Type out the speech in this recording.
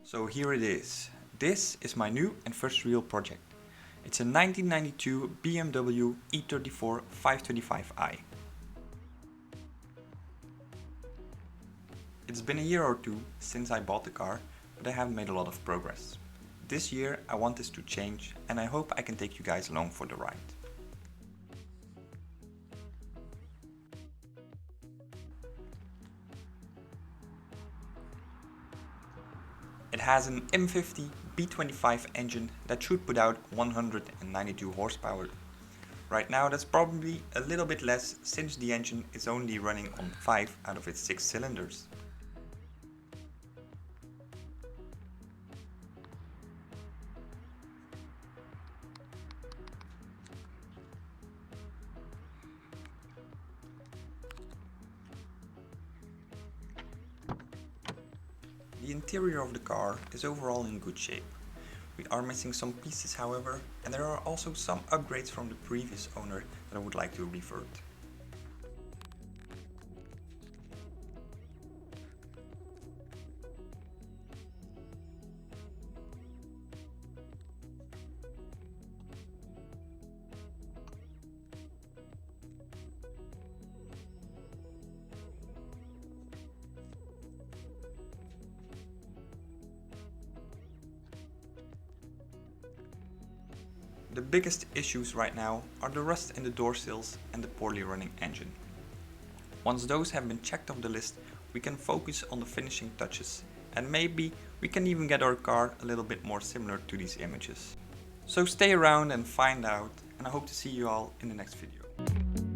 So here it is. This is my new and first real project. It's a 1992 BMW E34 525i. It's been a year or two since I bought the car, but I haven't made a lot of progress. This year I want this to change and I hope I can take you guys along for the ride. It has an M50 B25 engine that should put out 192 horsepower. Right now that's probably a little bit less since the engine is only running on 5 out of its 6 cylinders. The interior of the car is overall in good shape. We are missing some pieces however, and there are also some upgrades from the previous owner that I would like to revert. The biggest issues right now are the rust in the door sills and the poorly running engine. Once those have been checked off the list, we can focus on the finishing touches and maybe we can even get our car a little bit more similar to these images. So stay around and find out, and I hope to see you all in the next video.